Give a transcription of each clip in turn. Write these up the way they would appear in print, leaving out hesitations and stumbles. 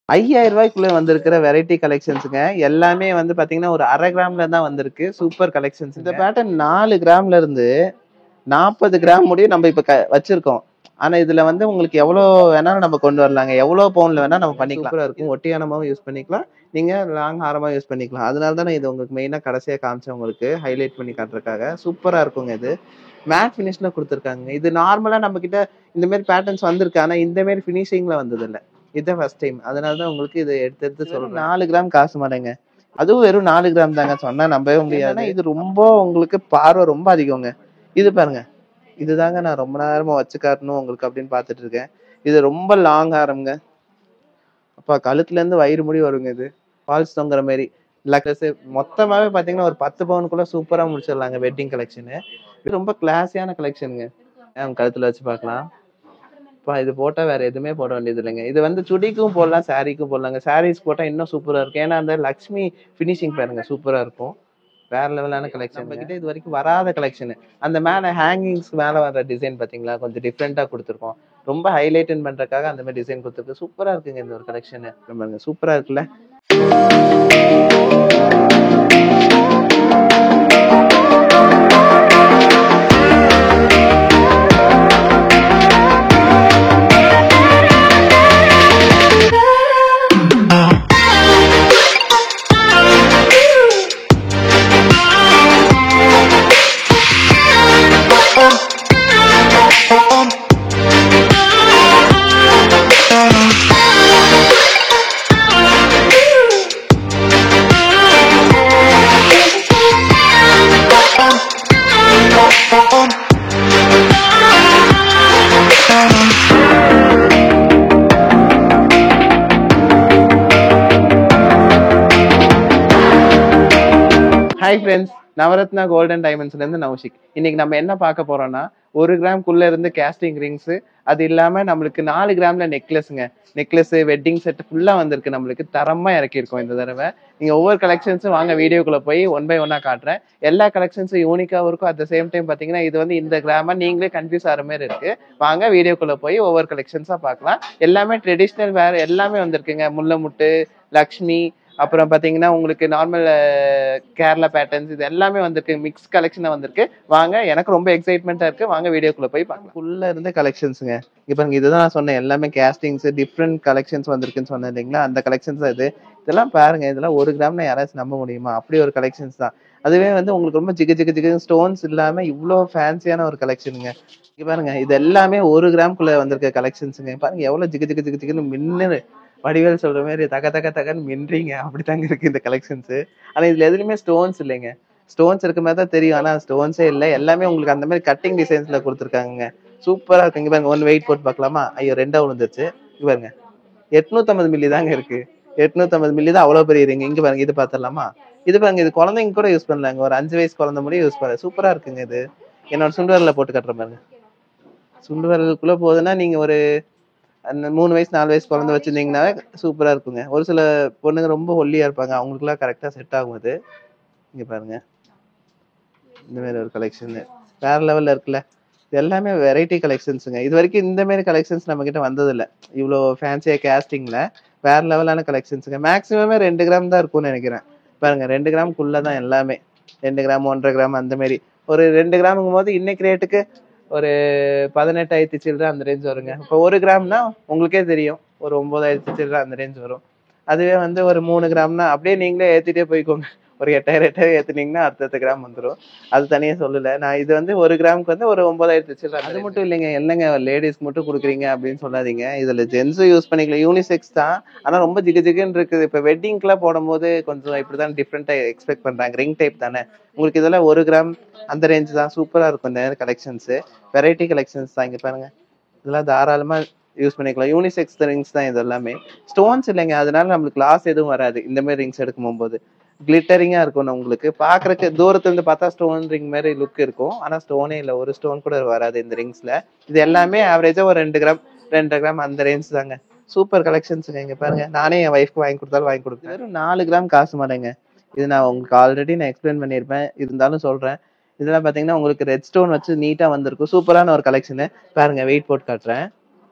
ரூ. 5000 வந்திருக்கிற வெரைட்டி கலெக்ஷன்ஸுங்க. எல்லாமே வந்து பாத்தீங்கன்னா ஒரு 1/2 கிராம்ல தான் வந்திருக்கு. Super collections. இந்த பேட்டர்ன் 4 கிராம்ல இருந்து 40 கிராம் முடியும் நம்ம இப்ப வச்சிருக்கோம். ஆனா இதுல வந்து உங்களுக்கு எவ்வளவு வேணாலும் நம்ம கொண்டு வரலாங்க. எவ்வளவு பவுன்ல வேணா நம்ம பண்ணிக்கலாம். சூப்பரா இருக்கும். ஒட்டியானமாவும் யூஸ் பண்ணிக்கலாம். நீங்க லாங் ஹாரமா யூஸ் பண்ணிக்கலாம். அதனால தான் இது உங்களுக்கு மெயினா கடைசியா காமிச்சேன் உங்களுக்கு ஹைலைட் பண்ணி காட்டுறதுக்காக. சூப்பரா இருக்குங்க இது. மேட் ஃபினிஷ்ல கொடுத்துருக்காங்க. இது நார்மலா நம்ம கிட்ட இந்த மாதிரி பேட்டர்ன்ஸ் வந்திருக்கு. ஆனா இந்த மாதிரி ஃபினிஷிங்ல வந்தது இல்ல. இதுதான் ஃபர்ஸ்ட் டைம். அதனாலதான் உங்களுக்கு இது எடுத்து சொல்றேன். 4 கிராம் காசு மாட்டேங்க. அதுவும் வெறும் 4 கிராம் தாங்க. சொன்னா நம்பவே முடியாது. இது ரொம்ப உங்களுக்கு பார்வை ரொம்ப அதிகங்க. இது பாருங்க. இதுதாங்க நான் ரொம்ப நேரமா வச்சு காட்டணும் உங்களுக்கு அப்படின்னு பாத்துட்டு இருக்கேன். இது ரொம்ப லாங் ஹாரம்ங்க. அப்ப கழுத்துல இருந்து வயிறு முடி வருங்க. இது ஃபால்ஸ் தொங்குற மாதிரி மொத்தமாவே பாத்தீங்கன்னா ஒரு 10 பவுனுக்குள்ள சூப்பரா முடிச்சிடலாங்க வெட்டிங் கலெக்ஷனு. இது ரொம்ப கிளாஸியான கலெக்ஷனுங்க. கழுத்துல வச்சு பார்க்கலாம். இது போட்டா வேற எதுவுமே போட வேண்டியது இல்லைங்க. இது வந்து சுடிக்கும் போடலாம், சாரிக்கும் போடலாங்க. சாரீஸ் போட்டா இன்னும் சூப்பரா இருக்கும். ஏன்னா அந்த லக்ஷ்மி பினிஷிங் பாருங்க சூப்பரா இருக்கும். வேற லெவலான கலெக்ஷன். நம்ம கிட்ட இது வரைக்கும் வராத கலெக்ஷன். அந்த மேல ஹேங்கிங்ஸ் மேல வர டிசைன் பாத்தீங்களா, கொஞ்சம் டிஃப்ரெண்டா கொடுத்துருக்கோம். ரொம்ப ஹைலைட் பண்றதுக்காக அந்த மாதிரி டிசைன் கொடுத்துருக்கு. சூப்பரா இருக்குங்க இந்த ஒரு கலெக்ஷன். பாருங்க சூப்பரா இருக்குல்ல. ஹாய் ஃப்ரெண்ட்ஸ், நவரத்னா கோல்டன் டைமண்ட்ஸ்ல இருந்து நௌஷிக். இன்னைக்கு நம்ம என்ன பார்க்க போறோம்னா 1 கிராம்குள்ள இருந்து கேஸ்டிங் ரிங்ஸ், அது இல்லாம நம்மளுக்கு 4 கிராம்ல நெக்லஸ் வெட்டிங் செட் ஃபுல்லா வந்திருக்கு. நம்மளுக்கு தரமா இறக்கிருக்கோம் இந்த தடவை. நீங்க ஒவ்வொரு கலெக்ஷன்ஸும் வாங்க வீடியோக்குள்ள போய் 1 by 1 காட்டுறேன். எல்லா கலெக்ஷன்ஸும் யூனிக்காவும் இருக்கும். அட் த சேம் டைம் பாத்தீங்கன்னா இது வந்து இந்த கிராம நீங்களே கன்ஃபியூஸ் ஆகிற மாதிரி இருக்கு. வாங்க வீடியோக்குள்ள போய் ஒவ்வொரு கலெக்ஷன்ஸா பார்க்கலாம். எல்லாமே ட்ரெடிஷ்னல் வேற எல்லாமே வந்திருக்குங்க. முல்லைமுட்டு, லக்ஷ்மி, அப்புறம் பாத்தீங்கன்னா உங்களுக்கு நார்மல் கேரளா பேட்டர்ன்ஸ், இது எல்லாமே வந்திருக்கு. மிக்ஸ் கலெக்ஷனா வந்திருக்கு. வாங்க, எனக்கு ரொம்ப எக்ஸைட்மெண்டா இருக்கு. வாங்க வீடியோக்குள்ள போய் பார்க்கலாம். ஃபுல்லா இருந்து கலெக்ஷன்ஸுங்க. இப்ப இதுதான் நான் சொன்னேன். எல்லாமே கேஸ்டிங்ஸ் டிஃப்ரெண்ட் கலெக்ஷன்ஸ் வந்திருக்குன்னு சொன்னேன் இல்லைங்களா, அந்த கலெக்ஷன்ஸ் தான் இது. இதெல்லாம் பாருங்க. இதெல்லாம் 1 கிராம்னா யாராச்சும் நம்ப முடியுமா? அப்படி ஒரு கலெக்ஷன்ஸ் தான். அதுவே வந்து உங்களுக்கு ரொம்ப ஜிகு ஸ்டோன்ஸ் இல்லாம இவ்வளவு ஃபேன்சியான ஒரு கலெக்ஷனுங்க. இங்க பாருங்க, இது எல்லாமே 1 கிராம்குள்ள வந்திருக்க கலெக்ஷன்ஸுங்க. பாருங்க எவ்வளவு ஜிகுன்னு மின்னு வடிவேல் சொல்ற மாதிரி தகன்னு மின்றீங்க. அப்படித்தாங்க இருக்கு இந்த கலெக்ஷன்ஸ். ஆனா இதுல எதுலயுமே ஸ்டோன்ஸ் இல்லைங்க. ஸ்டோன்ஸ் இருக்க மாதிரி தான் தெரியும். ஆனா ஸ்டோன்ஸே இல்லை. எல்லாமே உங்களுக்கு அந்த மாதிரி கட்டிங் டிசைன்ஸ்ல கொடுத்துருக்காங்க. சூப்பரா இருக்கு. இங்க பாருங்க, 1 வெயிட் போட்டு பார்க்கலாமா? ஐயோ, 2ஆ விழுந்துருச்சு. இங்க பாருங்க, 850 மில்லி தாங்க இருக்கு. 850 மில்லி தான் அவ்வளவு பெரிய ரிங். இங்க பாருங்க, இது பாத்திரலாமா? இது பாருங்க, இது குழந்தைங்க கூட யூஸ் பண்ணலாங்க. ஒரு 5 வயசு குழந்தை முடியும் யூஸ் பண்ண. சூப்பரா இருக்குங்க இது. என்னோட சுண்டு விரல்ல போட்டு கட்டுற பாருங்க. சுண்டு விரலுக்குள்ள போகுதுன்னா நீங்க ஒரு 3 வயசு 4 வயசு குழந்தை வச்சிருந்தீங்கன்னா சூப்பரா இருக்குங்க. ஒரு சில பொண்ணுங்க ரொம்ப ஒல்லியா இருப்பாங்க, அவங்களுக்கு எல்லாம் கரெக்டா செட் ஆகும் இது. இங்க பாருங்க, இந்த மாதிரி ஒரு கலெக்ஷன் வேற லெவல்ல இருக்குல்ல. இது எல்லாமே வெரைட்டி கலெக்ஷன்ஸுங்க. இது வரைக்கும் இந்த மாதிரி கலெக்ஷன்ஸ் நம்ம கிட்ட வந்தது இல்ல. இவ்வளவு ஃபேன்சியா கேஸ்டிங்ல வேற லெவலான கலெக்ஷன்ஸுங்க. மேக்ஸிமமே 2 கிராம் தான் இருக்கும்னு நினைக்கிறேன். பாருங்க, 2 கிராமுக்குள்ளதான் எல்லாமே. 2 கிராம் 1.5 கிராம் அந்த மாதிரி. ஒரு 2 கிராமுங்கும் போது இன்னைக்கு ரேட்டுக்கு ஒரு 18,000 சில்லற அந்த ரேஞ்ச் வருங்க. இப்போ 1 கிராம்னா உங்களுக்கே தெரியும், ஒரு 9,000 சில்லற அந்த ரேஞ்ச் வரும். அதுவே வந்து ஒரு 3 கிராம்னா அப்படியே நீங்களே ஏத்திட்டே போய்க்கோங்க. ஒரு 8,000 ஏத்துனீங்கன்னா அடுத்த கிராம் வந்துடும். அது தனியா சொல்லல. நான் இது வந்து 1 கிராமுக்கு வந்து ஒரு 9,000 சில்லற. அது மட்டும் இல்லைங்க. என்னங்க லேடிஸ்க்கு மட்டும் கொடுக்குறீங்க அப்படின்னு சொல்லாதீங்க. இதுல ஜென்ஸும் யூஸ் பண்ணிக்கலாம். யூனிசெக்ஸ் தான். ஆனா ரொம்ப ஜிகுன்னு இருக்குது. இப்ப வெட்டிங்க்குலாம் போடும் போது கொஞ்சம் இப்படிதான் டிஃப்ரெண்டா எக்ஸ்பெக்ட் பண்றாங்க. ரிங் டைப் தானே. உங்களுக்கு இதெல்லாம் 1 கிராம் அந்த ரேஞ்ச் தான். சூப்பரா இருக்கும் இந்த கலெக்ஷன்ஸ். வெரைட்டி கலெக்ஷன்ஸ் தான். இங்க பாருங்க, இதெல்லாம் தாராளமா யூஸ் பண்ணிக்கலாம். யூனிசெக்ஸ் ரிங்ஸ் தான் இது எல்லாமே. ஸ்டோன்ஸ் இல்லைங்க. அதனால நம்மளுக்கு லாஸ் எதுவும் வராது. இந்த மாதிரி ரிங்ஸ் எடுக்கும் போது கிளிட்டரிங்கா இருக்கும். உங்களுக்கு பாக்குறதுக்கு தூரத்துல இருந்து பார்த்தா ஸ்டோன் ரிங் மாதிரி லுக் இருக்கும். ஆனா ஸ்டோனே இல்ல. ஒரு ஸ்டோன் கூட வராது இந்த ரிங்ஸ்ல. இது எல்லாமே ஆவரேஜா ஒரு 2 கிராம் 2.5 கிராம் அந்த ரேஞ்ச் தாங்க. சூப்பர் கலெக்ஷன்ஸுங்க. இங்க பாருங்க, நானே என் ஒய்ஃப்க்கு வாங்கி கொடுத்தாலும் வாங்கி கொடுப்பேன். வெறும் 4 கிராம் காசு மாட்டேங்க. இது நான் உங்களுக்கு ஆல்ரெடி நான் எக்ஸ்பிளைன் பண்ணியிருப்பேன். இருந்தாலும் சொல்றேன். இதெல்லாம் பாத்தீங்கன்னா உங்களுக்கு ரெட் ஸ்டோன் வச்சு நீட்டா வந்திருக்கும். சூப்பரான ஒரு கலெக்ஷன். பாருங்க, வெயிட் போட்டு காட்டுறேன்.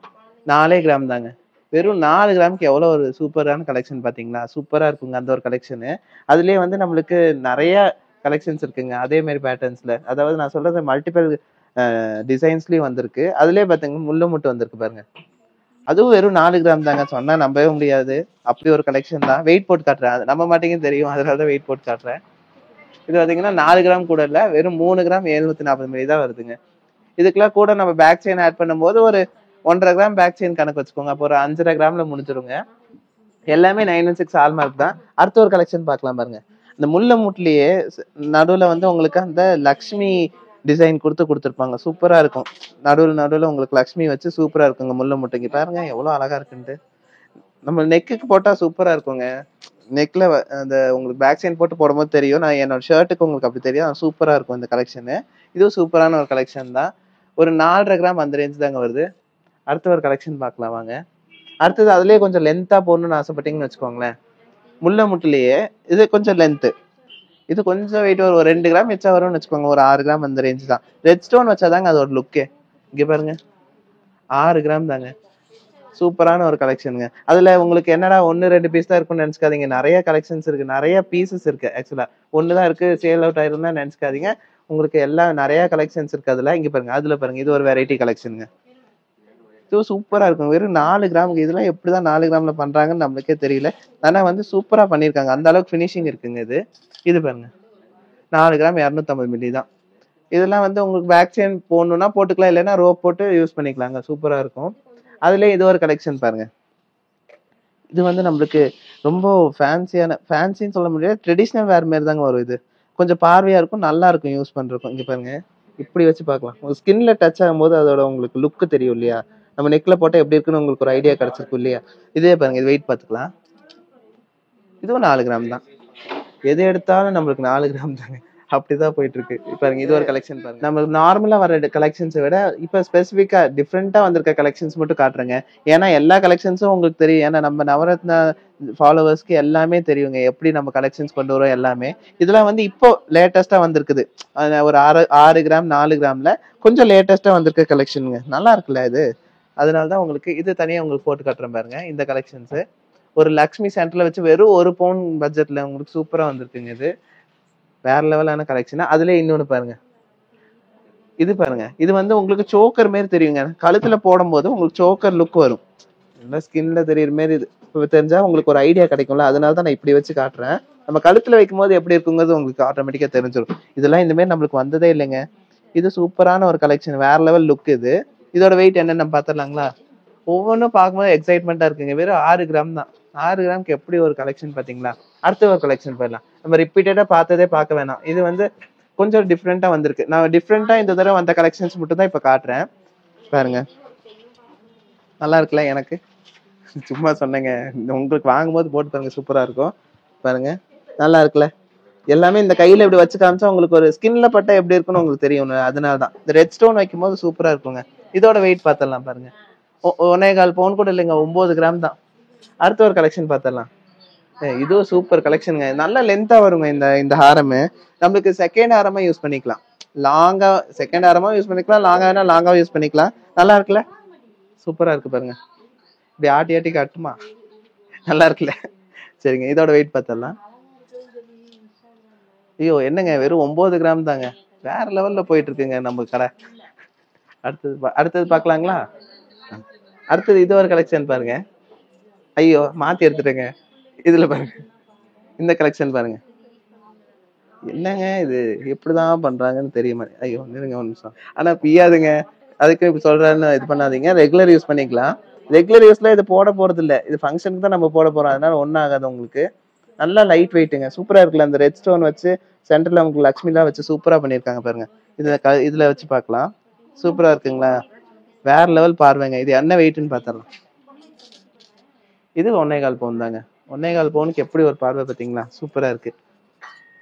4 கிராம் தாங்க. வெறும் 4 கிராமுக்கு எவ்வளவு ஒரு சூப்பரான கலெக்ஷன் பாத்தீங்களா? சூப்பரா இருக்குங்க அந்த ஒரு கலெக்ஷனு. அதுலயே வந்து நம்மளுக்கு நிறைய கலெக்ஷன்ஸ் இருக்குங்க அதே மாதிரி பேட்டர்ன்ஸ்ல. அதாவது நான் சொல்றது மல்டிபிள் டிசைன்ஸ்லயும் வந்திருக்கு. அதுலயே பாத்தீங்கன்னா முள்ளு முட்டு வந்திருக்கு பாருங்க. அதுவும் வெறும் 4 கிராம் தாங்க. சொன்னா நம்பவே முடியாது. அப்படி ஒரு கலெக்ஷன் தான். வெயிட் போட்டு காட்டுறேன். அது நம்ம மாட்டேங்குன்னு தெரியும். அதனாலதான் வெயிட் போட்டு காட்டுறேன். இது பாத்தீங்கன்னா 4 கிராம் கூட இல்ல, வெறும் 3 கிராம் 740 மில்லி தான் வருதுங்க. இதுக்கெல்லாம் கூட நம்ம பேக் செயின் ஆட் பண்ணும்போது ஒரு 1.5 கிராம் பேக் செயின் கணக்கு வச்சுக்கோங்க. அப்போ ஒரு 5.5 கிராம்ல முடிஞ்சிருங்க. எல்லாமே 916 ஹால்மார்க் தான். அடுத்த ஒரு கலெக்ஷன் பார்க்கலாம் பாருங்க. இந்த முல்லை மூட்லயே நடுவுல வந்து உங்களுக்கு அந்த லக்ஷ்மி டிசைன் கொடுத்துருப்பாங்க. சூப்பரா இருக்கும். நடுவுல உங்களுக்கு லக்ஷ்மி வச்சு சூப்பரா இருக்குங்க முல்லை மூட்டைக்கு. பாருங்க எவ்வளவு அழகா இருக்குன்ட்டு. நம்ம நெக்குக்கு போட்டா சூப்பரா இருக்குங்க. நெக்ல அந்த உங்களுக்கு பேக் செயின் போட்டு போடும்போது தெரியும். நான் என்னோட ஷர்ட்டுக்கு உங்களுக்கு அப்படி தெரியும். சூப்பரா இருக்கும் இந்த கலெக்ஷனு. இதுவும் சூப்பரான ஒரு கலெக்ஷன் தான். ஒரு 4.5 கிராம் அந்த ரேஞ்ச் தாங்க வருது. அடுத்த ஒரு கலெக்ஷன் பார்க்கலாம் வாங்க. அடுத்தது அதுலயே கொஞ்சம் லென்த்தா போடணும்னு ஆசைப்பட்டீங்கன்னு வச்சுக்கோங்களேன். முல்லை முட்டுலயே இது கொஞ்சம் லென்த். இது கொஞ்சம் வெயிட் ஒரு 2 கிராம் வச்சா வரும்னு வச்சுக்கோங்க. ஒரு 6 கிராம் அந்த ரேஞ்ச் தான். ரெட் ஸ்டோன் வச்சாதாங்க அது ஒரு லுக்கே. இங்க பாருங்க 6 கிராம் தாங்க. சூப்பரான ஒரு கலெக்ஷனுங்க. அதுல உங்களுக்கு என்னடா 1-2 பீஸ் தான் இருக்கும்னு நினைச்சுக்காதீங்க. நிறைய கலெக்ஷன்ஸ் இருக்கு. நிறைய பீசஸ் இருக்கு. ஆக்சுவலா ஒண்ணுதான் இருக்கு சேல் அவுட் ஆயிருந்தா நினைச்சுக்காதீங்க. உங்களுக்கு எல்லாம் நிறைய கலெக்ஷன்ஸ் இருக்கு. அதுல இங்க பாருங்க. அதுல பாருங்க இது ஒரு வெரைட்டி கலெக்ஷனுங்க. இது சூப்பரா இருக்கும். வெறும் 4 கிராமுக்கு இதெல்லாம் எப்படிதான் 4 கிராம்ல பண்றாங்கன்னு நம்மளுக்கே தெரியல. ஆனா வந்து சூப்பரா பண்ணிருக்காங்க. அந்த அளவுக்கு பினிஷிங் இருக்குங்க இது. இது பாருங்க 4 கிராம் 250 மில்லி தான். இதெல்லாம் வந்து உங்களுக்கு பேக் செயின் போடணும்னா போட்டுக்கலாம். இல்லைன்னா ரோப் போட்டு யூஸ் பண்ணிக்கலாங்க. சூப்பரா இருக்கும். அதுலயே இது ஒரு கலெக்ஷன் பாருங்க. இது வந்து நம்மளுக்கு ரொம்ப ஃபேன்சின்னு சொல்ல முடியாது. ட்ரெடிஷனல் வேர் மாதிரி தாங்க வரும் இது. கொஞ்சம் பார்வையா இருக்கும். நல்லா இருக்கும் யூஸ் பண்றதுக்கும். இங்க பாருங்க. இப்படி வச்சு பார்க்கலாம். உங்க ஸ்கின்ல டச் ஆகும்போது அதோட உங்களுக்கு லுக் தெரியும் இல்லையா? நம்ம நெக்ல போட்டா எப்படி இருக்குன்னு உங்களுக்கு ஒரு ஐடியா கிடைச்சிருக்கும் இல்லையா? இதே பாருங்க. இது வெயிட் பார்த்துக்கலாம். இதுவும் 4 கிராம் தான். எது எடுத்தாலும் நம்மளுக்கு 4 கிராம் தாங்க. அப்படிதான் போயிட்டு இருக்கு. பாருங்க இது ஒரு கலெக்ஷன் பாருங்க. நம்ம நார்மலா வர கலெக்ஷன்ஸை விட இப்ப ஸ்பெசிபிக்கா டிஃப்ரெண்டா வந்திருக்க கலெக்ஷன்ஸ் மட்டும் காட்டுறேங்க. ஏன்னா எல்லா கலெக்ஷன்ஸும் உங்களுக்கு தெரியும். ஏன்னா நம்ம நவரத்னா ஃபாலோவர்ஸ்க்கு எல்லாமே தெரியுங்க. எப்படி நம்ம கலெக்ஷன்ஸ் கொண்டு வரோம் எல்லாமே. இதெல்லாம் வந்து இப்போ லேட்டஸ்டா வந்திருக்குது. ஒரு 6 கிராம் 4 கிராம்ல கொஞ்சம் லேட்டஸ்டா வந்திருக்க கலெக்ஷனுங்க. நல்லா இருக்குல்ல இது. அதனாலதான் உங்களுக்கு இது தனியா உங்களுக்கு போட்டு காட்டுறேன் பாருங்க. இந்த கலெக்ஷன்ஸ் ஒரு லக்ஷ்மி சென்டர்ல வச்சு வெறும் 1 பவுன் பட்ஜெட்ல உங்களுக்கு சூப்பரா வந்திருக்குங்க. இது வேற லெவலான கலெக்ஷன். அதுல இன்னொன்னு பாருங்க. இது பாருங்க. இது வந்து உங்களுக்கு சோக்கர் மாதிரி தெரியுங்க. கழுத்துல போடும் போது உங்களுக்கு சோக்கர் லுக் வரும். ஸ்கின்ல தெரியுற மாதிரி இது தெரிஞ்சா உங்களுக்கு ஒரு ஐடியா கிடைக்கும்ல. அதனாலதான் நான் இப்படி வச்சு காட்டுறேன். நம்ம கழுத்துல வைக்கும் போது எப்படி இருக்குங்கிறது உங்களுக்கு ஆட்டோமேட்டிக்கா தெரிஞ்சிடும். இதெல்லாம் இந்த மாதிரி நம்மளுக்கு வந்ததே இல்லைங்க. இது சூப்பரான ஒரு கலெக்ஷன். வேற லெவல் லுக் இது. இதோட வெயிட் என்னன்னு நம்ம பாத்துடலாங்களா? ஒவ்வொன்றும் பார்க்கும்போது எக்ஸைட்மெண்டா இருக்குங்க. வெறும் 6 கிராம் தான். 6 கிராமுக்கு எப்படி ஒரு கலெக்ஷன் பாத்தீங்களா? அடுத்த ஒரு கலெக்ஷன் போயிடலாம். நம்ம ரிப்பீட்டடா பார்த்ததே பார்க்க வேணாம். இது வந்து கொஞ்சம் டிஃப்ரெண்டா வந்திருக்கு. நான் டிஃப்ரெண்டா இந்த தடவை வந்த கலெக்ஷன்ஸ் மட்டும் தான் இப்ப காட்டுறேன். பாருங்க நல்லா இருக்குல்ல? எனக்கு சும்மா சொன்னேங்க. உங்களுக்கு வாங்கும்போது போட்டு பாருங்க. சூப்பரா இருக்கும். பாருங்க நல்லா இருக்குல்ல? எல்லாமே இந்த கையில இப்படி வச்சு காமிச்சா உங்களுக்கு ஒரு ஸ்கின்ல பட்டா எப்படி இருக்குன்னு உங்களுக்கு தெரியும். அதனாலதான் இந்த ரெட் ஸ்டோன் வைக்கும் போது சூப்பரா இருக்குங்க. இதோட வெயிட் பார்த்தலாம் பாருங்க. 1.25 பவுன் கூட இல்லைங்க. 9 கிராம் தான். அடுத்த ஒரு கலெக்ஷன் பார்த்தலாம். இதுவும் சூப்பர் கலெக்ஷனுங்க. நல்ல லென்த்தா வருங்க இந்த இந்த ஹாரமு. நம்மளுக்கு செகண்ட் ஹாரமா யூஸ் பண்ணிக்கலாம். லாங்கா செகண்ட் ஹாரமா யூஸ் பண்ணிக்கலாம். லாங்கா வேணா லாங்காவும் யூஸ் பண்ணிக்கலாம். நல்லா இருக்குல்ல? சூப்பரா இருக்கு பாருங்க. இப்படி ஆட்டி ஆட்டி காட்டுமா? நல்லா இருக்குல்ல? சரிங்க இதோட வெயிட் பார்த்தலாம். ஐயோ என்னங்க வெறும் 9 கிராம் தாங்க. வேற லெவல்ல போயிட்டு இருக்குங்க நம்ம கடை. அடுத்தது பாக்கலாங்களா? அடுத்தது இது ஒரு கலெக்ஷன் பாருங்க. ஐயோ மாத்தி எடுத்துட்டேங்க. இதுல பாருங்க. இந்த கலெக்ஷன் பாருங்க. என்னங்க இது எப்படிதான் பண்றாங்கன்னு தெரியுமா? ஐயோ நிறுங்க ஒரு நிமிஷம். ஆனா பியாதுங்க. அதுக்கு இப்ப சொல்றேன்னு இது பண்ணாதீங்க. ரெகுலர் யூஸ் பண்ணிக்கலாம். ரெகுலர் யூஸ்ல இது போட போறது இல்ல. இது ஃபங்க்ஷனுக்கு தான் நம்ம போட போறோம். அதனால ஒன்னும் ஆகாது உங்களுக்கு. நல்லா லைட் வெயிட்டுங்க. சூப்பரா இருக்குல்ல? அந்த ரெட் ஸ்டோன் வச்சு சென்டர்ல உங்களுக்கு லக்ஷ்மி எல்லாம் வச்சு சூப்பரா பண்ணிருக்காங்க பாருங்க. இதுல வச்சு பார்க்கலாம். சூப்பரா இருக்குங்களா? வேற லெவல் பார்வைங்க. இது என்ன வெயிட்னு பாத்திரலாம். இது 1.25 பவுன் தாங்க. 1.25 பவுனுக்கு எப்படி ஒரு பார்வை பாத்தீங்களா? சூப்பரா இருக்கு.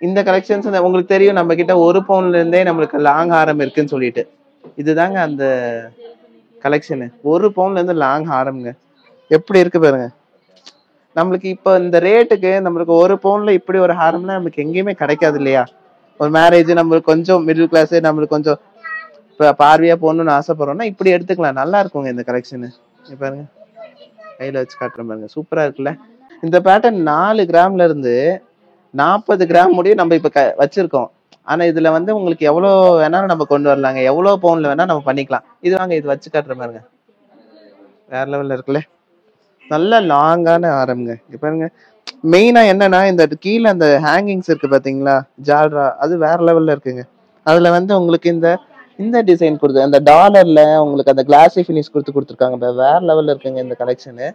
இந்த கலெக்ஷன்ஸ் உங்களுக்கு தெரியும். நம்ம கிட்ட 1 பவுன்ல இருந்தே நம்மளுக்கு லாங் ஹாரம் இருக்குன்னு சொல்லிட்டு. இதுதாங்க அந்த கலெக்ஷனு. 1 பவுன்ல இருந்து லாங் ஹாரம்ங்க. எப்படி இருக்கு பாருங்க. நம்மளுக்கு இப்ப இந்த ரேட்டுக்கு நம்மளுக்கு 1 பவுன்ல இப்படி ஒரு ஹாரம்னா நமக்கு எங்கேயுமே கிடைக்காது இல்லையா? ஒரு மேரேஜ் நம்மளுக்கு கொஞ்சம் மிடில் கிளாஸ் நம்மளுக்கு கொஞ்சம் பார்வையா போகணும்னு ஆசைப்படுறோம்னா இப்படி எடுத்துக்கலாம். நல்லா இருக்குங்க இந்த கலெக்ஷனு. பாருங்க கையில வச்சு காட்டுறேன் பாருங்க, சூப்பரா இருக்குல்ல. இந்த பேட்டர்ன் 4 கிராம்ல இருந்து 40 கிராம் முடியும் நம்ம இப்ப வச்சிருக்கோம். ஆனா இதுல வந்து உங்களுக்கு எவ்வளவு வேணாலும் நம்ம கொண்டு வரலாங்க, எவ்வளவு பவுன்ல வேணா நம்ம பண்ணிக்கலாம். இது வாங்க, இது வச்சு காட்டுற பாருங்க, வேற லெவல்ல இருக்குல்ல. நல்ல லாங்கான ஆரம்ங்க. இங்க பாருங்க, மெயினா என்னன்னா இந்த கீழே அந்த ஹேங்கிங்ஸ் இருக்கு பாத்தீங்களா, ஜால்ரா, அது வேற லெவல்ல இருக்குங்க. அதுல வந்து உங்களுக்கு இந்த இந்த டிசைன் கொடுத்து அந்த டாலர்ல உங்களுக்கு அந்த கிளாசி ஃபினிஷ் கொடுத்துருக்காங்க, வேற லெவல்ல இருக்குங்க இந்த கலெக்ஷனு.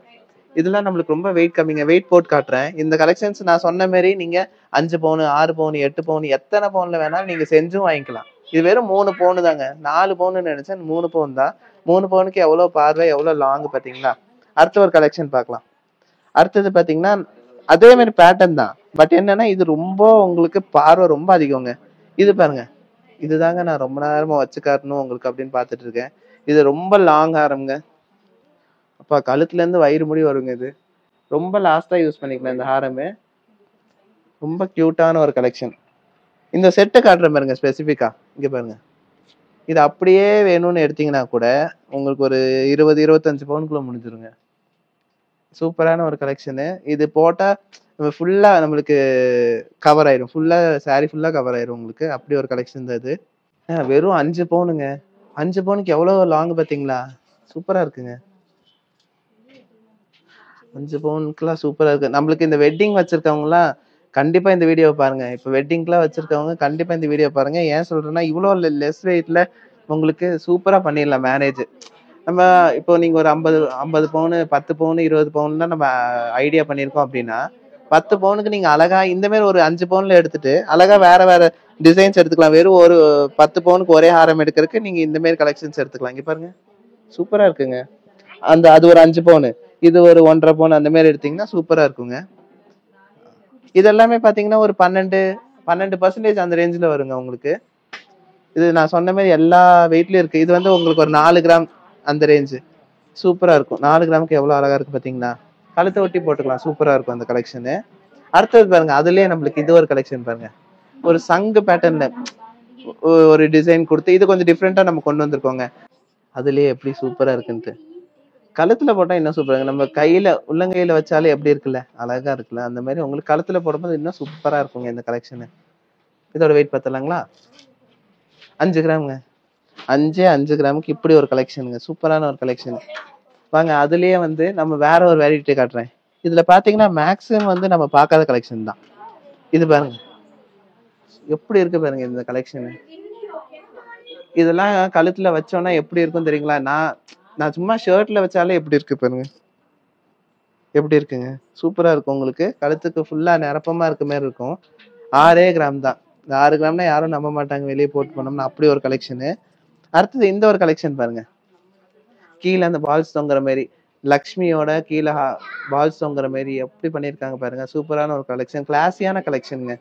இதெல்லாம் நம்மளுக்கு ரொம்ப வெயிட் கம்மிங்க. வெயிட் போட்டு காட்டுறேன். இந்த கலெக்ஷன்ஸ் நான் சொன்ன மாதிரி நீங்க 5 பவுன் 6 பவுன் 8 பவுன் எத்தனை பவுன்ல வேணாலும் நீங்க செஞ்சும் வாங்கிக்கலாம். இது வெறும் 3 பவுன் தாங்க. 4 பவுன் நினைச்சேன், 3 பவுன் தான். 3 பவுனுக்கு எவ்வளவு பார்வை, எவ்வளவு லாங் பாத்தீங்களா. அடுத்த ஒரு கலெக்ஷன் பார்க்கலாம். அடுத்தது பாத்தீங்கன்னா அதே மாதிரி பேட்டர்ன் தான், பட் என்னன்னா இது ரொம்ப உங்களுக்கு பார்வை ரொம்ப அதிகங்க. இது பாருங்க, இதுதாங்க நான் ரொம்ப நேரமா வச்சு காட்டணும் உங்களுக்கு அப்படின்னு பாத்துட்டு இருக்கேன். இது ரொம்ப லாங் ஆரம்ங்க. அப்பா கழுத்துல இருந்து வயிறு முடி வருங்க. இது ரொம்ப லாஸ்டா யூஸ் பண்ணிக்கலாம் இந்த ஹாரமு. ரொம்ப கியூட்டான ஒரு கலெக்ஷன். இந்த செட்டை காட்டுற பாருங்க ஸ்பெசிஃபிக்கா. இங்க பாருங்க, இது அப்படியே வேணும்னு எடுத்தீங்கன்னா கூட உங்களுக்கு ஒரு 20-25 பவுனுக்குள்ள முடிஞ்சிருங்க. சூப்பரான ஒரு கலெக்ஷனு. இது போட்டா ஃபுல்லா நம்மளுக்கு கவர் ஆயிரும், ஃபுல்லா சாரி ஃபுல்லா கவர் ஆயிரும் உங்களுக்கு. அப்படி ஒரு கலெக்ஷன் தான் இது. வெறும் 5 பவுனுங்க. 5 பவுனுக்கு எவ்வளவு லாங் பாத்தீங்களா, சூப்பரா இருக்குங்க. 5 பவுனுக்குலாம் சூப்பரா இருக்கு. நம்மளுக்கு இந்த வெட்டிங் வச்சிருக்கவங்கலாம் கண்டிப்பா இந்த வீடியோ பாருங்க. இப்ப வெட்டிங்லாம் வச்சிருக்கவங்க கண்டிப்பா இந்த வீடியோ பாருங்க. ஏன் சொல்றேன்னா இவ்வளவு லெஸ் வெயிட்ல உங்களுக்கு சூப்பரா பண்ணிடலாம் மேரேஜ். நம்ம இப்போ நீங்க ஒரு 50 பவுன் 10 பவுன் 20 பவுன் தான் நம்ம ஐடியா பண்ணிருக்கோம் அப்படின்னா, 10 பவுனுக்கு நீங்க அழகா இந்த மாதிரி ஒரு 5 பவுன்ல எடுத்துட்டு அழகா வேற வேற டிசைன்ஸ் எடுத்துக்கலாம். வெறும் ஒரு 10 பவுனுக்கு ஒரே ஹாரம் எடுக்கிறதுக்கு நீங்க இந்த மாதிரி கலெக்ஷன்ஸ் எடுத்துக்கலாம். இங்க பாருங்க, சூப்பரா இருக்குங்க. அது ஒரு 5 பவுன், இது ஒரு 1.5 பவுன் அந்த மாதிரி எடுத்தீங்கன்னா சூப்பரா இருக்குங்க. இதெல்லாமே பாத்தீங்கன்னா ஒரு 12% அந்த ரேஞ்சில வருங்க உங்களுக்கு. இது நான் சொன்ன மாதிரி எல்லா வெயிட்லயும் இருக்கு. இது வந்து உங்களுக்கு ஒரு 4 கிராம் அந்த ரேஞ்சு. சூப்பரா இருக்கும். 4 கிராமுக்கு எவ்வளவு அழகா இருக்கு பாத்தீங்களா. கழுத்தை ஒட்டி போட்டுக்கலாம், சூப்பரா இருக்கும் அந்த கலெக்ஷனு. அடுத்தது பாருங்க, அதுலயே நம்மளுக்கு இது ஒரு கலெக்ஷன் பாருங்க. ஒரு சங்கு பேட்டர்ன்ல ஒரு டிசைன் கொடுத்து இது கொஞ்சம் டிஃப்ரெண்டா நம்ம கொண்டு வந்திருக்கோங்க. அதுலயே எப்படி சூப்பரா இருக்குன்ட்டு. கழுத்துல போட்டா இன்னும் சூப்பராங்க. நம்ம கையில உள்ளங்கையில வச்சாலே எப்படி இருக்குல்ல, அழகா இருக்குல்ல. அந்த மாதிரி உங்களுக்கு கழுத்துல போடும்போது இன்னும் சூப்பரா இருக்குங்க இந்த கலெக்ஷனு. இதோட வெயிட் பார்த்தலாங்களா, 5 கிராமுங்க. 5 கிராமுக்கு இப்படி ஒரு கலெக்ஷனுங்க, சூப்பரான ஒரு கலெக்ஷன். வாங்க, அதுலயே வந்து நம்ம வேற ஒரு வெரைட்டி காட்டுறேன். இதுல பாத்தீங்கன்னா மேக்ஸிமம் வந்து நம்ம பார்க்காத கலெக்ஷன் தான். இது பாருங்க எப்படி இருக்கு பாருங்க இந்த கலெக்ஷன். இதெல்லாம் கழுத்துல வச்சோம்னா எப்படி இருக்கும் தெரியுங்களா. நான் சும்மா ஷர்ட்ல வச்சாலே எப்படி இருக்கு பாருங்க, எப்படி இருக்குங்க, சூப்பரா இருக்கும். உங்களுக்கு கழுத்துக்கு ஃபுல்லா நிரப்பமா இருக்க மாதிரி இருக்கும். 6 கிராம் தான். இந்த 6 கிராம்னா யாரும் நம்ப மாட்டாங்க வெளியே போட்டு போனோம்னா. அப்படி ஒரு கலெக்ஷனு. அடுத்தது இந்த ஒரு கலெக்ஷன் பாருங்க. கீழே அந்த பால்ஸ் தொங்குற மாதிரி, லக்ஷ்மியோட கீழே பால்ஸ் தொங்குற மாதிரி எப்படி பண்ணிருக்காங்க பாருங்க. சூப்பரான ஒரு கலெக்ஷன், கிளாஸியான கலெக்ஷனுங்க.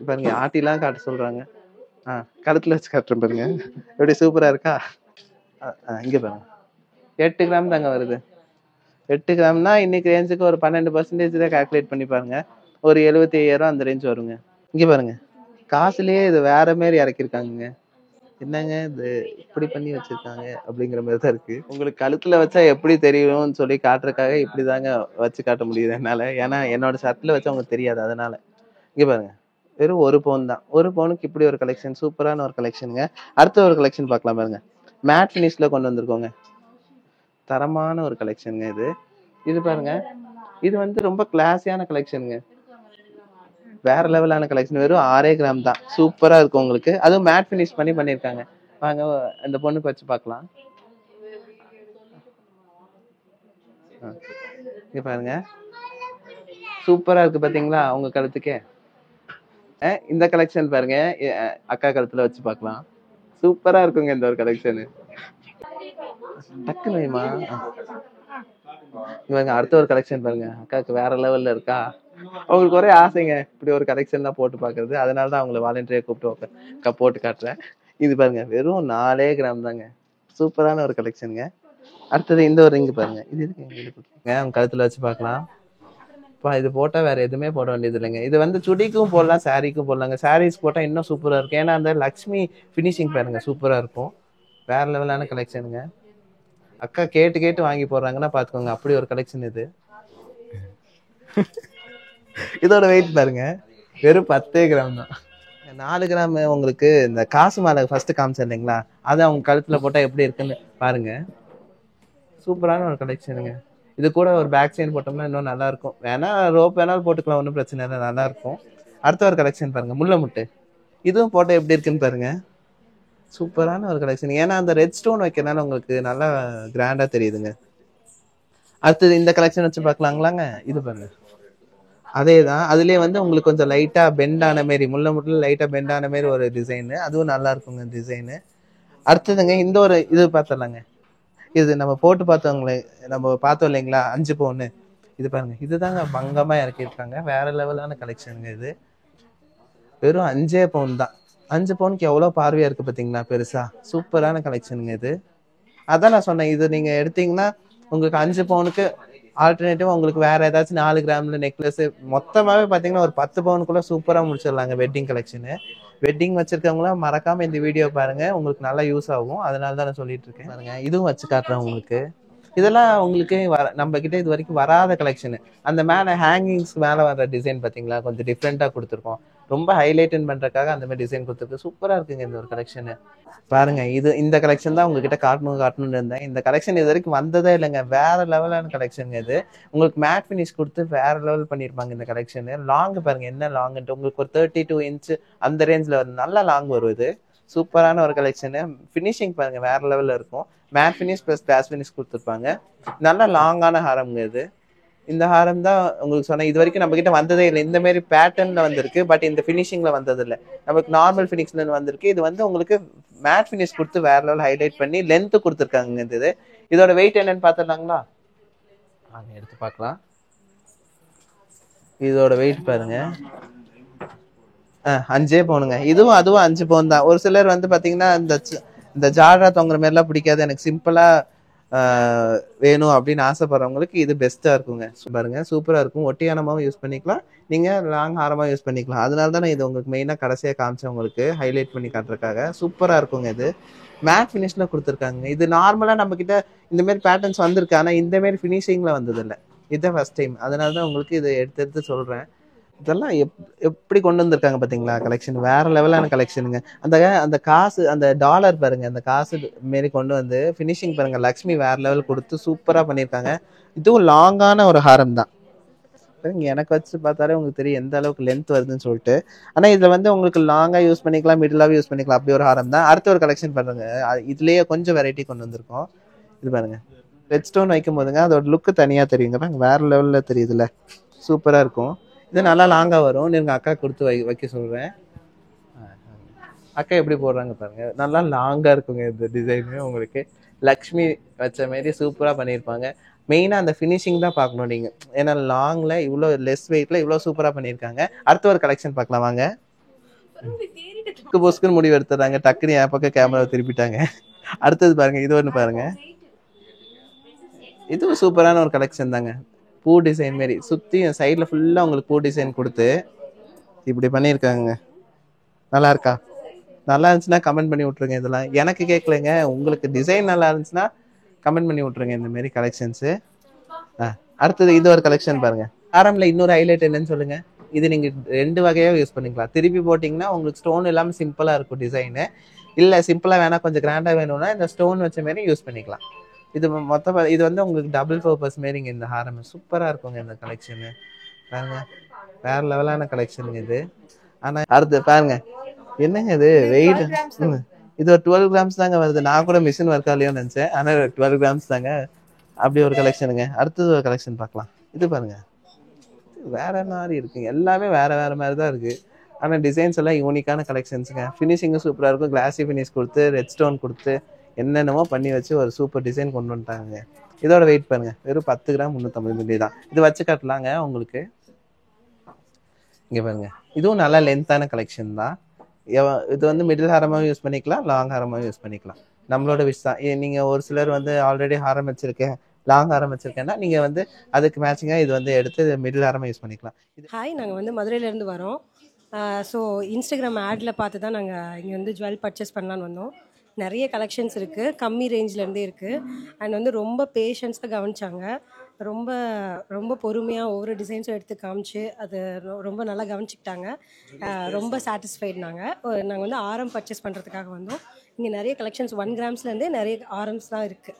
பாருங்க, ஆட்டிலாம் காட்ட சொல்றாங்க. கழுத்துல வச்சு காட்டுறேன் பாருங்க, எப்படி சூப்பரா இருக்கா. இங்க பாருங்க, 8 கிராம் தாங்க வருது. 8 கிராம்னா இன்னைக்கு ரேஞ்சுக்கு ஒரு 12% தான் கால்குலேட் பண்ணி பாருங்க. ஒரு 75,000 அந்த ரேஞ்ச் வருங்க. இங்க பாருங்க, காசுலயே இது வேற மாதிரி இறக்கிருக்காங்க. என்னங்க இது இப்படி பண்ணி வச்சிருக்காங்க அப்படிங்கிற மாதிரி தான் இருக்கு. உங்களுக்கு கழுத்துல வச்சா எப்படி தெரியும்னு சொல்லி காட்டுறதுக்காக இப்படிதாங்க வச்சு காட்ட முடியுது என்னால. ஏன்னா என்னோட ஷர்ட்ல வச்சா உங்களுக்கு தெரியாது, அதனால. இங்க பாருங்க, வெறும் 1 பவுன் தான். 1 பவுனுக்கு இப்படி ஒரு கலெக்ஷன், சூப்பரான ஒரு கலெக்ஷனுங்க. அடுத்த ஒரு கலெக்ஷன் பார்க்கலாம் பாருங்க. மேட் ஃபினிஷ்ல கொண்டு வந்திருக்கோங்க, தரமான ஒரு கலெக்ஷனுங்க இது. இது பாருங்க, இது வந்து ரொம்ப கிளாஸியான கலெக்ஷனுங்க, வேற லெவலான கலெக்ஷன். வெறும் 6 கிராம் தான், சூப்பரா இருக்கும் உங்களுக்கு. அதுவும் மேட் ஃபினிஷ் பண்ணி பண்ணிருக்காங்க. வாங்க அந்த பொண்ணுக்கு வச்சு பார்க்கலாம். இங்க பாருங்க, சூப்பரா இருக்கு பாத்தீங்களா உங்க கழுத்துக்கே. இந்த கலெக்ஷன் பாருங்க, அக்கா கழுத்துல வச்சு பார்க்கலாம். சூப்பரா இருக்குங்க இந்த ஒரு கலெக்ஷன். டக்குனு வைமா. இவங்க அடுத்த ஒரு கலெக்ஷன் பாருங்க, அக்காவுக்கு வேற லெவல்ல இருக்கா. அவங்களுக்கு ஒரே ஆசைங்க இப்படி ஒரு கலெக்ஷன் தான் போட்டு பாக்குறது. அதனாலதான் அவங்களை வாலண்டியரா கூப்பிட்டு போட்டு காட்டுறேன். இது பாருங்க, வெறும் 4 கிராம் தாங்க, சூப்பரான ஒரு கலெக்ஷனுங்க. அடுத்தது இந்த ஒரு ரிங் பாருங்க, இது இருக்குங்க அவங்க கழுத்துல வச்சு பார்க்கலாம். இது போட்டா வேற எதுவுமே போட வேண்டியது இல்லைங்க. இது வந்து சுடிக்கும் போடலாம், சாரிக்கும் போடலாங்க. சாரீஸ் போட்டா இன்னும் சூப்பரா இருக்கும். ஏன்னா அந்த லக்ஷ்மி பினிஷிங் பாருங்க, சூப்பரா இருக்கும். வேற லெவலான கலெக்ஷனுங்க. அக்கா கேட்டு கேட்டு வாங்கி போடுறாங்கன்னா பாத்துக்கோங்க, அப்படி ஒரு கலெக்ஷன் இது. இதோட வெயிட் பாருங்க, வெறும் 10 கிராம் தான். 4 கிராம் உங்களுக்கு இந்த காசு மாலை ஃபர்ஸ்ட் காமிச்சேன் இல்லைங்களா, அது அவங்க கழுத்துல போட்டா எப்படி இருக்குன்னு பாருங்க. சூப்பரான ஒரு கலெக்ஷனுங்க. இது கூட ஒரு பேக் செயின் போட்டோம்னா இன்னும் நல்லா இருக்கும். வேணா ரோப் வேணாலும் போட்டுக்கலாம், ஒன்றும் பிரச்சனை இல்லை, நல்லா இருக்கும். அடுத்த ஒரு கலெக்ஷன் பாருங்க, முல்லை முட்டு. இதுவும் போட்டோ எப்படி இருக்குன்னு பாருங்க. சூப்பரான ஒரு கலெக்ஷன். ஏன்னா அந்த ரெட் ஸ்டோன் வைக்கிறனால உங்களுக்கு நல்லா கிராண்டா தெரியுதுங்க. அடுத்தது இந்த கலெக்ஷன் வச்சு பார்க்கலாங்களாங்க. இது பாருங்க, அதேதான். அதுலயே வந்து உங்களுக்கு கொஞ்சம் லைட்டா பெண்ட் ஆன மாதிரி, முள்ள முட்டுல லைட்டா பெண்ட் ஆன மாதிரி ஒரு டிசைன். அதுவும் நல்லா இருக்குங்க டிசைனு. அடுத்ததுங்க இந்த ஒரு இது பார்த்துடலாங்க. இது நம்ம போட்டு பார்த்தவங்களே, நம்ம பார்த்தோம் இல்லைங்களா 5 பவுன். இது பாருங்க, இதுதாங்க பங்கமா இறக்கியிருக்காங்க. வேற லெவலான கலெக்ஷனுங்க இது. வெறும் 5 பவுன் தான். 5 பவுனுக்கு எவ்வளவு பார்வையா இருக்கு பாத்தீங்களா, பெருசா. சூப்பரான கலெக்ஷனுங்க இது. அதான் நான் சொன்னேன், இது நீங்க எடுத்தீங்கன்னா உங்களுக்கு 5 பவுனுக்கு ஆல்டர்னேட்டிவ் உங்களுக்கு வேற ஏதாச்சும் 4 கிராம்ல நெக்லஸ் மொத்தமாவே பாத்தீங்கன்னா ஒரு 10 பவுனுக்குள்ள சூப்பரா முடிச்சிடலாங்க வெட்டிங் கலெக்ஷனு. வெட்டிங் வச்சிருக்கவங்களாம் மறக்காம இந்த வீடியோ பாருங்க, உங்களுக்கு நல்லா யூஸ் ஆகும். அதனால தான் நான் சொல்லிட்டு இருக்கேன். பாருங்க, இதுவும் வச்சு காட்டுறேன் உங்களுக்கு. இதெல்லாம் உங்களுக்கு நம்ம கிட்ட இது வரைக்கும் வராத கலெக்ஷன். அந்த மேல ஹேங்கிங்ஸ் மேல வர டிசைன் பாத்தீங்களா, கொஞ்சம் டிஃப்ரெண்டா கொடுத்துருக்கோம். ரொம்ப ஹைலைட் பண்றதுக்காக அந்த மாதிரி டிசைன் கொடுத்துருக்கு. சூப்பரா இருக்குங்க இந்த ஒரு கலெக்ஷன். பாருங்க, இது இந்த கலெக்ஷன் தான் உங்ககிட்ட காட்டணும்னு இருந்தேன். இந்த கலெக்ஷன் இது வரைக்கும் வந்ததே இல்லைங்க. வேற லெவலான கலெக்ஷன் இது. உங்களுக்கு மேட் பினிஷ் கொடுத்து வேற லெவல் பண்ணிருப்பாங்க இந்த கலெக்ஷன். லாங் பாருங்க என்ன லாங்ன்ட்டு, உங்களுக்கு ஒரு 32 இன்ச் அந்த ரேஞ்ச்ல வரும். நல்லா லாங் வரும் இது. சூப்பரான ஒரு கலெக்ஷனு. ஃபினிஷிங் பாருங்க வேற லெவல்ல இருக்கும். Matte finish plus glass finish கொடுத்துருப்பாங்க. நல்ல லாங்கான ஹாரம்ங்க இது. இந்த ஹாரம் தான் உங்களுக்கு சொன்னேன், இது வரைக்கும் நம்ம கிட்ட வந்ததே இல்லை. இந்த மாதிரி பேட்டர்ன்ல வந்திருக்கு, பட் இந்த ஃபினிஷிங்ல வந்தது இல்லை. நமக்கு நார்மல் ஃபினிஷ்ல வந்திருக்கு. இது வந்து உங்களுக்கு மேட் ஃபினிஷ் கொடுத்து வேற லெவல் ஹைலைட் பண்ணி லென்த் கொடுத்துருக்காங்க. இது இதோட வெயிட் என்னன்னு பாத்துடலாங்களா, எடுத்து பார்க்கலாம். இதோட வெயிட் பாருங்க, 5 பவுனுங்க. இதுவும் அதுவும் 5 பவுன் தான். ஒரு சிலர் வந்து பாத்தீங்கன்னா இந்த ஜாடா தொங்குற மாதிரி எல்லாம் பிடிக்காது, எனக்கு சிம்பிளா வேணும் அப்படின்னு ஆசைப்படுறவங்களுக்கு இது பெஸ்டா இருக்குங்க. பாருங்க சூப்பரா இருக்கும். ஒட்டியானமாவும் யூஸ் பண்ணிக்கலாம், நீங்க லாங் ஹாரமா யூஸ் பண்ணிக்கலாம். அதனால தான் இது உங்களுக்கு மெயினா கடைசியா காமிச்சேன், உங்களுக்கு ஹைலைட் பண்ணி காட்டுறதுக்காக. சூப்பரா இருக்குங்க. இது மேட் பினிஷ்ல கொடுத்துருக்காங்க. இது நார்மலா நம்ம கிட்ட இந்த மாதிரி பேட்டர்ன்ஸ் வந்திருக்கு, ஆனா இந்த மாதிரி பினிஷிங்ல வந்தது இல்லை. இதுதான் ஃபர்ஸ்ட் டைம். அதனாலதான் உங்களுக்கு இதை எடுத்து சொல்றேன். இதெல்லாம் எப்படி கொண்டு வந்திருக்காங்க பாத்தீங்களா கலெக்ஷன். வேற லெவலான கலெக்ஷனுங்க. அந்த காசு, அந்த டாலர் பாருங்க, அந்த காசு மாரி கொண்டு வந்து பினிஷிங் பாருங்க, லக்ஷ்மி வேற லெவல் கொடுத்து சூப்பரா பண்ணிருக்காங்க. இதுவும் லாங்கான ஒரு ஹாரம் தான். எனக்கு வச்சு பார்த்தாலே உங்களுக்கு தெரியும் எந்த அளவுக்கு லென்த் வருதுன்னு சொல்லிட்டு. ஆனா இதுல வந்து உங்களுக்கு லாங்கா யூஸ் பண்ணிக்கலாம், மிடிலாவே யூஸ் பண்ணிக்கலாம், அப்படி ஒரு ஹாரம் தான். அடுத்த ஒரு கலெக்ஷன் பாருங்க, இதுலயே கொஞ்சம் வெரைட்டி கொண்டு வந்திருக்கோம். இது பாருங்க, ரெட் ஸ்டோன் வைக்கும் போதுங்க அதோட லுக்கு தனியா தெரியுங்க, வேற லெவல்ல தெரியுதுல்ல, சூப்பரா இருக்கும். இது நல்லா லாங்கா வரும். நீங்க அக்கா கொடுத்து வைக்க சொல்றேன். அக்கா எப்படி போடுறாங்க பாருங்க, நல்லா லாங்கா இருக்குங்க இந்த டிசைன். உங்களுக்கு லக்ஷ்மி வச்ச மாதிரி சூப்பரா பண்ணிருப்பாங்க. மெயினா அந்த பினிஷிங் தான் பார்க்கணும் நீங்க, ஏன்னா லாங்ல இவ்வளவு லெஸ் வெயிட்ல இவ்வளவு சூப்பரா பண்ணிருக்காங்க. அடுத்த ஒரு கலெக்ஷன் பார்க்கலாம் வாங்க. பொஸ்க்குன்னு முடிவு எடுத்துறாங்க, டக்குனு என் பக்கம் கேமரா திருப்பிட்டாங்க. அடுத்தது பாருங்க, இது ஒண்ணு பாருங்க, இதுவும் சூப்பரான ஒரு கலெக்ஷன் தாங்க. பூ டிசைன் மாரி சுத்தி சைட்ல ஃபுல்லா உங்களுக்கு பூ டிசைன் கொடுத்து இப்படி பண்ணிருக்காங்க. நல்லா இருக்கா? நல்லா இருந்துச்சுன்னா கமெண்ட் பண்ணி விட்டுருங்க. இதெல்லாம் எனக்கு கேட்கலங்க, உங்களுக்கு டிசைன் நல்லா இருந்துச்சுன்னா கமெண்ட் பண்ணி விட்டுருங்க இந்த மாதிரி கலெக்ஷன்ஸ். அடுத்தது இது ஒரு கலெக்ஷன் பாருங்க. ஆரம்ல இன்னொரு ஹைலைட் என்னன்னு சொல்லுங்க. இது நீங்க 2 வகையா யூஸ் பண்ணிக்கலாம். திருப்பி போட்டீங்கன்னா உங்களுக்கு ஸ்டோன் இல்லாம சிம்பிளா இருக்கும் டிசைனு. இல்ல சிம்பிளா வேணா கொஞ்சம் கிராண்டா வேணும்னா இந்த ஸ்டோன் வச்ச மாதிரி யூஸ் பண்ணிக்கலாம். இது மொத்தம் இது வந்து உங்களுக்கு டபுள் பர்பஸ் மாரிங்க இந்த ஹாரம். சூப்பரா இருக்குங்க இந்த கலெக்ஷனு. பாருங்க வேற லெவலான கலெக்ஷனுங்க இது. ஆனா அடுத்து பாருங்க, என்னங்க இது வெயிட், இது ஒரு 12 கிராம்ஸ் தாங்க வருது. நான் கூட மிஷின் ஒர்க் ஆகலையோன்னு நினைச்சேன், ஆனா 12 கிராம்ஸ் தாங்க. அப்படி ஒரு கலெக்ஷனுங்க. அடுத்தது ஒரு கலெக்ஷன் பார்க்கலாம். இது பாருங்க, வேற மாதிரி இருக்குங்க, எல்லாமே வேற வேற மாதிரி தான் இருக்கு. ஆனா டிசைன்ஸ் எல்லாம் யூனிக்கான கலெக்ஷன்ஸுங்க. ஃபினிஷிங்கும் சூப்பரா இருக்கும், கிளாசி ஃபினிஷ் கொடுத்து ரெட் ஸ்டோன் கொடுத்து என்னென்னமோ பண்ணி வச்சு ஒரு சூப்பர் டிசைன் கொண்டு வந்துட்டாங்க. இதோட வெயிட் பாருங்க, வெறும் 10 கிராம் 350 மில்லி தான். இது வச்சு காட்டலாங்க உங்களுக்கு. இங்க பாருங்க, இதுவும் நல்லா லென்த்தான கலெக்ஷன் தான். இது வந்து மிடில் ஹாரமாவும் யூஸ் பண்ணிக்கலாம், லாங் ஹாரமாவும் யூஸ் பண்ணிக்கலாம். நம்மளோட விஷ் தான். நீங்க ஒரு சிலர் வந்து ஆல்ரெடி ஹாரம் வச்சிருக்கேன், லாங் ஹாரம் வச்சிருக்கேன்னா நீங்க வந்து அதுக்கு மேட்சிங்கா இது வந்து எடுத்து மிடில் ஹாரமா யூஸ் பண்ணிக்கலாம். ஹாய், நாங்கள் வந்து மதுரையிலேருந்து வரோம். ஸோ இன்ஸ்டாகிராம் ஆடில் பார்த்து தான் நாங்கள் இங்கே வந்து ஜுவல் பர்ச்சேஸ் பண்ணலான்னு வந்தோம். நிறைய கலெக்ஷன்ஸ் இருக்குது, கம்மி ரேஞ்சிலேருந்தே இருக்குது. அண்ட் வந்து ரொம்ப பேஷன்ஸாக கவனிச்சாங்க. ரொம்ப ரொம்ப பொறுமையாக ஒவ்வொரு டிசைன்ஸும் எடுத்து காமிச்சு அது ரொம்ப நல்லா கவனிச்சிக்கிட்டாங்க. ரொம்ப சாட்டிஸ்ஃபைட். நாங்கள் வந்து ஆரம் பர்ச்சேஸ் பண்ணுறதுக்காக வந்தோம். இங்கே நிறைய கலெக்ஷன்ஸ் 1 கிராம்ஸ்லேருந்தே நிறைய ஆரம்ஸ் தான் இருக்குது.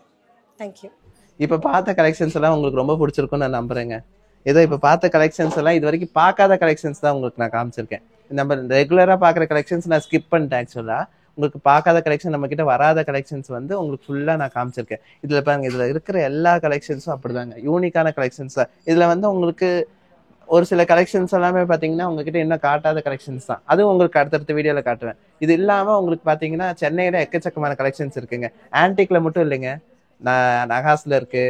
தேங்க்யூ. இப்போ பார்த்த கலெக்ஷன்ஸ் எல்லாம் உங்களுக்கு ரொம்ப பிடிச்சிருக்குன்னு நான் நம்புறேங்க. ஏதோ இப்போ பார்த்த கலெக்ஷன்ஸ் எல்லாம் இது வரைக்கும் பார்க்காத கலெக்ஷன்ஸ் தான் உங்களுக்கு நான் காமிச்சிருக்கேன். நம்ம ரெகுலராக பார்க்குற கலெக்ஷன்ஸ் நான் ஸ்கிப் பண்ணிட்டேன். ஆக்சுவலாக உங்களுக்கு பார்க்காத கலெக்ஷன், நம்ம கிட்ட வராத கலெக்ஷன்ஸ் வந்து உங்களுக்கு ஃபுல்லாக நான் காமிச்சிருக்கேன். இதில் பாருங்க, இதில் இருக்கிற எல்லா கலெக்ஷன்ஸும் அப்படிதாங்க, யூனிக்கான கலெக்ஷன்ஸ் தான். இதில் வந்து உங்களுக்கு ஒரு சில கலெக்ஷன்ஸ் எல்லாமே பார்த்தீங்கன்னா உங்ககிட்ட இன்னும் காட்டாத கலெக்ஷன்ஸ் தான். அதுவும் உங்களுக்கு அடுத்தடுத்த வீடியோவில் காட்டுவேன். இது இல்லாமல் உங்களுக்கு பார்த்தீங்கன்னா சென்னையில் எக்கச்சக்கமான கலெக்ஷன்ஸ் இருக்குங்க. ஆன்டிக்ல மட்டும் இல்லைங்க, நகாஸ்ல இருக்கு,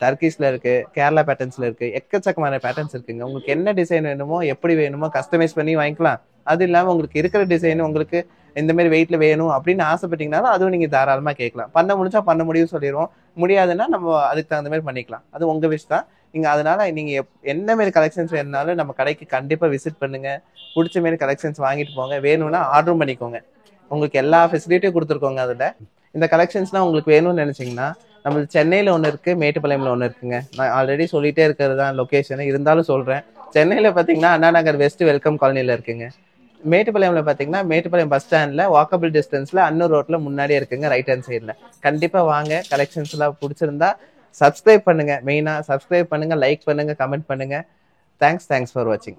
டர்க்கிஸ்ல இருக்கு, கேரளா பேட்டர்ன்ஸ்ல இருக்கு, எக்கச்சக்கமான பேட்டர்ன்ஸ் இருக்குங்க. உங்களுக்கு என்ன டிசைன் வேணுமோ, எப்படி வேணுமோ கஸ்டமைஸ் பண்ணி வாங்கிக்கலாம். அது இல்லாமல் உங்களுக்கு இருக்கிற டிசைன் உங்களுக்கு இந்த மாதிரி வெயிட்ல வேணும் அப்படின்னு ஆசைப்பட்டீங்கன்னாலும் அதுவும் நீங்க தாராளமா கேட்கலாம். பண்ண முடிஞ்சா பண்ண முடியும் சொல்லிடுவோம், முடியாதுன்னா நம்ம அதுக்கு தகுந்த மாதிரி பண்ணிக்கலாம். அது உங்க விஷ் தான். நீங்க அதனால நீங்க என்ன மாதிரி கலெக்ஷன்ஸ் வேணுனாலும் நம்ம கடைக்கு கண்டிப்பா விசிட் பண்ணுங்க. பிடிச்ச மாதிரி கலெக்ஷன்ஸ் வாங்கிட்டு போங்க. வேணும்னா ஆர்டரும் பண்ணிக்கோங்க. உங்களுக்கு எல்லா ஃபெசிலிட்டியும் கொடுத்துருக்கோங்க. அதுல இந்த கலெக்ஷன்ஸ்லாம் உங்களுக்கு வேணும்னு நினைச்சீங்கன்னா நம்மளுக்கு சென்னையில ஒன்று இருக்கு, மேட்டுப்பாளையம்ல ஒன்று இருக்குங்க. நான் ஆல்ரெடி சொல்லிட்டே இருக்கிறது தான் லொக்கேஷன், இருந்தாலும் சொல்றேன். சென்னையில பாத்தீங்கன்னா அண்ணா நகர் வெஸ்ட் வெல்கம் காலனில இருக்குங்க. மேட்டுப்பாளையம்ல பாத்தீங்கன்னா மேட்டுப்பாளையம் பஸ் ஸ்டாண்ட்ல வாக்கபிள் டிஸ்டன்ஸ்ல அன்னூர் ரோட்ல முன்னாடியே இருக்குங்க, ரைட் ஹேண்ட் சைட்ல. கண்டிப்பா வாங்க. கலெக்ஷன்ஸ் எல்லாம் பிடிச்சிருந்தா சப்ஸ்கிரைப் பண்ணுங்க. மெயினா சப்ஸ்கிரைப் பண்ணுங்க, லைக் பண்ணுங்க, கமெண்ட் பண்ணுங்க. தேங்க்ஸ் ஃபார் வாட்சிங்.